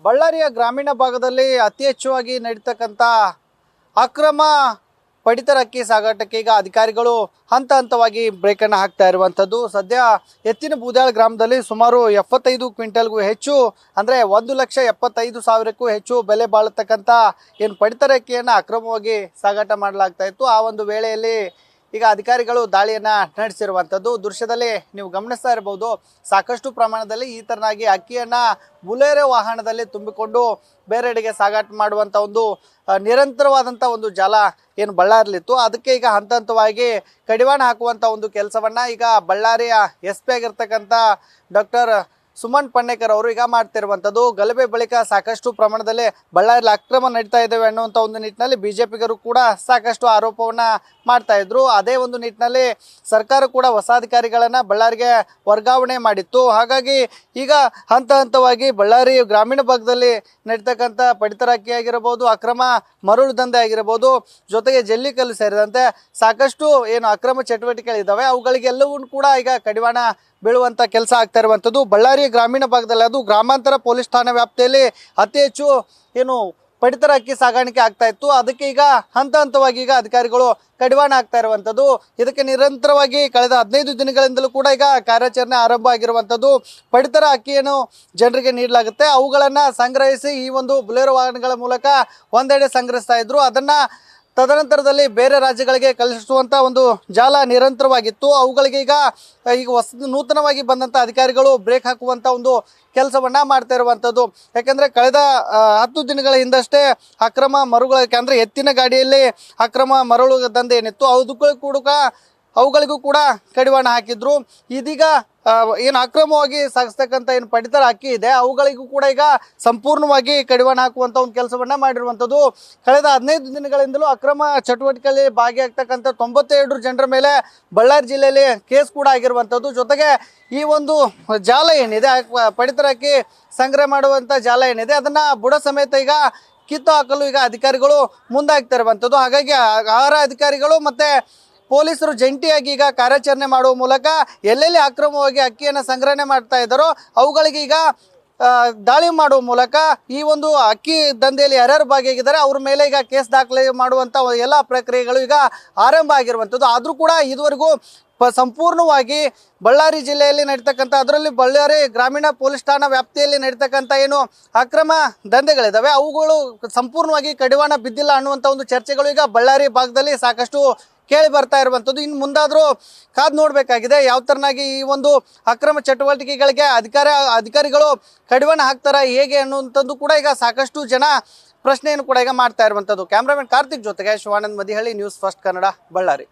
ಬಳ್ಳಾರಿಯ ಗ್ರಾಮೀಣ ಭಾಗದಲ್ಲಿ ಅತಿ ಹೆಚ್ಚಾಗಿ ನಡೀತಕ್ಕಂಥ ಅಕ್ರಮ ಪಡಿತರ ಅಕ್ಕಿ ಸಾಗಾಟಕ್ಕೆ ಈಗ ಅಧಿಕಾರಿಗಳು ಹಂತ ಹಂತವಾಗಿ ಬ್ರೇಕ್ ಅನ್ನು ಹಾಕ್ತಾ ಇರುವಂಥದ್ದು. ಸದ್ಯ ಎತ್ತಿನ ಬೂದ್ಯಾಳ ಗ್ರಾಮದಲ್ಲಿ ಸುಮಾರು 75 ಕ್ವಿಂಟಲ್ಗೂ ಹೆಚ್ಚು ಅಂದರೆ 1,75,000ಕ್ಕೂ ಹೆಚ್ಚು ಬೆಲೆ ಬಾಳತಕ್ಕಂಥ ಏನು ಪಡಿತರ ಅಕ್ಕಿಯನ್ನು ಅಕ್ರಮವಾಗಿ ಸಾಗಾಟ ಮಾಡಲಾಗ್ತಾ ಇತ್ತು. ಆ ಒಂದು ವೇಳೆಯಲ್ಲಿ ಈಗ ಅಧಿಕಾರಿಗಳು ದಾಳಿಯನ್ನು ನಡೆಸಿರುವಂಥದ್ದು ದೃಶ್ಯದಲ್ಲಿ ನೀವು ಗಮನಿಸ್ತಾ ಇರಬಹುದು. ಸಾಕಷ್ಟು ಪ್ರಮಾಣದಲ್ಲಿ ಈ ತರನಾಗಿ ಅಕ್ಕಿಯನ್ನು ಬುಲೆರೋ ವಾಹನದಲ್ಲಿ ತುಂಬಿಕೊಂಡು ಬೇರೆಡೆಗೆ ಸಾಗಾಟ ಮಾಡುವಂಥ ಒಂದು ನಿರಂತರವಾದಂಥ ಒಂದು ಜಾಲ ಏನು ಬಳ್ಳಾರಿಲಿತ್ತು. ಅದಕ್ಕೆ ಈಗ ಹಂತ ಹಂತವಾಗಿ ಕಡಿವಾಣ ಹಾಕುವಂಥ ಒಂದು ಕೆಲಸವನ್ನು ಈಗ ಬಳ್ಳಾರಿಯ SP ಆಗಿರ್ತಕ್ಕಂಥ ಡಾಕ್ಟರ್ ಸುಮನ್ ಪನ್ನೇಕರ್ ಅವರು ಈಗ ಮಾಡ್ತಿರುವಂಥದ್ದು. ಗಲಭೆ ಬಳಿಕ ಸಾಕಷ್ಟು ಪ್ರಮಾಣದಲ್ಲಿ ಬಳ್ಳಾರಿಯಲ್ಲಿ ಅಕ್ರಮ ನಡೀತಾ ಇದ್ದೇವೆ ಅನ್ನುವಂಥ ಒಂದು ನಿಟ್ಟಿನಲ್ಲಿ BJPಗರು ಕೂಡ ಸಾಕಷ್ಟು ಆರೋಪವನ್ನ ಮಾಡ್ತಾ ಇದ್ರು. ಅದೇ ಒಂದು ನಿಟ್ಟಿನಲ್ಲಿ ಸರ್ಕಾರ ಕೂಡ ಹೊಸ ಅಧಿಕಾರಿಗಳನ್ನ ಬಳ್ಳಾರಿಗೆ ವರ್ಗಾವಣೆ ಮಾಡಿತ್ತು. ಹಾಗಾಗಿ ಈಗ ಹಂತ ಹಂತವಾಗಿ ಬಳ್ಳಾರಿ ಗ್ರಾಮೀಣ ಭಾಗದಲ್ಲಿ ನಡೀತಕ್ಕಂಥ ಪಡಿತರ ಅಕ್ಕಿ ಆಗಿರಬಹುದು, ಅಕ್ರಮ ಮರಳು ದಂಧೆ ಆಗಿರಬಹುದು, ಜೊತೆಗೆ ಜಲ್ಲಿಕಲ್ಲು ಸೇರಿದಂತೆ ಸಾಕಷ್ಟು ಏನು ಅಕ್ರಮ ಚಟುವಟಿಕೆಗಳಿದ್ದಾವೆ ಅವುಗಳಿಗೆಲ್ಲವೂ ಕೂಡ ಈಗ ಕಡಿವಾಣ ಬೀಳುವಂಥ ಕೆಲಸ ಆಗ್ತಾ ಇರುವಂಥದ್ದು. ಬಳ್ಳಾರಿ ಗ್ರಾಮೀಣ ಭಾಗದಲ್ಲಿ ಅದು ಗ್ರಾಮಾಂತರ ಪೊಲೀಸ್ ಠಾಣಾ ವ್ಯಾಪ್ತಿಯಲ್ಲಿ ಅತಿ ಹೆಚ್ಚು ಏನು ಪಡಿತರ ಅಕ್ಕಿ ಸಾಗಾಣಿಕೆ ಆಗ್ತಾ ಇತ್ತು. ಅದಕ್ಕೆ ಈಗ ಹಂತ ಹಂತವಾಗಿ ಈಗ ಅಧಿಕಾರಿಗಳು ಕಡಿವಾಣ ಆಗ್ತಾ ಇರುವಂಥದ್ದು. ಇದಕ್ಕೆ ನಿರಂತರವಾಗಿ ಕಳೆದ 15 ದಿನಗಳಿಂದಲೂ ಕೂಡ ಈಗ ಕಾರ್ಯಾಚರಣೆ ಆರಂಭ ಆಗಿರುವಂಥದ್ದು. ಪಡಿತರ ಅಕ್ಕಿಯನ್ನು ಜನರಿಗೆ ನೀಡಲಾಗುತ್ತೆ, ಅವುಗಳನ್ನು ಸಂಗ್ರಹಿಸಿ ಈ ಒಂದು ಬುಲೆರೋ ವಾಹನಗಳ ಮೂಲಕ ಒಂದೆಡೆ ಸಂಗ್ರಹಿಸ್ತಾ ಇದ್ರು. ಅದನ್ನು ತದನಂತರದಲ್ಲಿ ಬೇರೆ ರಾಜ್ಯಗಳಿಗೆ ಕಳಿಸುವಂಥ ಒಂದು ಜಾಲ ನಿರಂತರವಾಗಿತ್ತು. ಅವುಗಳಿಗೆ ಈಗ ನೂತನವಾಗಿ ಬಂದಂಥ ಅಧಿಕಾರಿಗಳು ಬ್ರೇಕ್ ಹಾಕುವಂಥ ಒಂದು ಕೆಲಸವನ್ನು ಮಾಡ್ತಾ ಇರುವಂಥದ್ದು. ಯಾಕೆಂದರೆ ಕಳೆದ 10 ದಿನಗಳ ಹಿಂದಷ್ಟೇ ಅಕ್ರಮ ಮರಳುಗಳಿಗೆ ಅಂದರೆ ಎತ್ತಿನ ಗಾಡಿಯಲ್ಲಿ ಅಕ್ರಮ ಮರಳು ದಂಧೆ ಏನಿತ್ತು ಅವುಗಳಿಗೂ ಕೂಡ ಕಡಿವಾಣ ಹಾಕಿದ್ರು. ಇದೀಗ ಏನು ಅಕ್ರಮವಾಗಿ ಸಾಗಿಸ್ತಕ್ಕಂಥ ಏನು ಪಡಿತರ ಅಕ್ಕಿ ಇದೆ ಅವುಗಳಿಗೂ ಕೂಡ ಈಗ ಸಂಪೂರ್ಣವಾಗಿ ಕಡಿವಾಣ ಹಾಕುವಂಥ ಒಂದು ಕೆಲಸವನ್ನು ಮಾಡಿರುವಂಥದ್ದು. ಕಳೆದ 15 ದಿನಗಳಿಂದಲೂ ಅಕ್ರಮ ಚಟುವಟಿಕೆಯಲ್ಲಿ ಭಾಗಿಯಾಗ್ತಕ್ಕಂಥ 92 ಜನರ ಮೇಲೆ ಬಳ್ಳಾರಿ ಜಿಲ್ಲೆಯಲ್ಲಿ ಕೇಸ್ ಕೂಡ ಆಗಿರುವಂಥದ್ದು. ಜೊತೆಗೆ ಈ ಒಂದು ಜಾಲ ಏನಿದೆ ಪಡಿತರ ಅಕ್ಕಿ ಸಂಗ್ರಹ ಮಾಡುವಂಥ ಜಾಲ ಏನಿದೆ ಅದನ್ನು ಬುಡ ಸಮೇತ ಈಗ ಕಿತ್ತು ಹಾಕಲು ಈಗ ಅಧಿಕಾರಿಗಳು ಮುಂದಾಗ್ತಾ ಇರುವಂಥದ್ದು. ಹಾಗಾಗಿ ಆಹಾರ ಅಧಿಕಾರಿಗಳು ಮತ್ತು ಪೊಲೀಸರು ಜಂಟಿಯಾಗಿ ಈಗ ಕಾರ್ಯಾಚರಣೆ ಮಾಡುವ ಮೂಲಕ ಎಲ್ಲೆಲ್ಲಿ ಅಕ್ರಮವಾಗಿ ಅಕ್ಕಿಯನ್ನು ಸಂಗ್ರಹಣೆ ಮಾಡ್ತಾ ಇದ್ದಾರೋ ಅವುಗಳಿಗೆ ಈಗ ದಾಳಿ ಮಾಡುವ ಮೂಲಕ ಈ ಒಂದು ಅಕ್ಕಿ ದಂಧೆಯಲ್ಲಿ ಯಾರ್ಯಾರು ಭಾಗಿಯಾಗಿದ್ದಾರೆ ಅವ್ರ ಮೇಲೆ ಈಗ ಕೇಸ್ ದಾಖಲೆ ಮಾಡುವಂಥ ಎಲ್ಲ ಪ್ರಕ್ರಿಯೆಗಳು ಈಗ ಆರಂಭ ಆಗಿರುವಂಥದ್ದು. ಆದರೂ ಕೂಡ ಇದುವರೆಗೂ ಸಂಪೂರ್ಣವಾಗಿ ಬಳ್ಳಾರಿ ಜಿಲ್ಲೆಯಲ್ಲಿ ನಡೀತಕ್ಕಂಥ ಅದರಲ್ಲಿ ಬಳ್ಳಾರಿ ಗ್ರಾಮೀಣ ಪೊಲೀಸ್ ಠಾಣಾ ವ್ಯಾಪ್ತಿಯಲ್ಲಿ ನಡೀತಕ್ಕಂಥ ಏನು ಅಕ್ರಮ ದಂಧೆಗಳಿದ್ದಾವೆ ಅವುಗಳು ಸಂಪೂರ್ಣವಾಗಿ ಕಡಿವಾಣ ಬಿದ್ದಿಲ್ಲ ಅನ್ನುವಂಥ ಒಂದು ಚರ್ಚೆಗಳು ಈಗ ಬಳ್ಳಾರಿ ಭಾಗದಲ್ಲಿ ಸಾಕಷ್ಟು ಕೇಳಿ ಬರ್ತಾ ಇರುವಂಥದ್ದು. ಇನ್ನು ಮುಂದಾದರೂ ಕಾದು ನೋಡಬೇಕಾಗಿದೆ ಯಾವ ಥರನಾಗಿ ಈ ಒಂದು ಅಕ್ರಮ ಚಟುವಟಿಕೆಗಳಿಗೆ ಅಧಿಕಾರಿಗಳು ಕಡಿವಾಣ ಹಾಕ್ತಾರ ಹೇಗೆ ಅನ್ನುವಂಥದ್ದು ಕೂಡ ಈಗ ಸಾಕಷ್ಟು ಜನ ಪ್ರಶ್ನೆಯನ್ನು ಕೂಡ ಈಗ ಮಾಡ್ತಾ ಇರುವಂಥದ್ದು. ಕ್ಯಾಮ್ರಾಮನ್ ಕಾರ್ತಿಕ್ ಜೊತೆಗೆ ಶಿವಾನಂದ್ ಮದಿಹಳ್ಳಿ, ನ್ಯೂಸ್ ಫಸ್ಟ್ ಕನ್ನಡ, ಬಳ್ಳಾರಿ.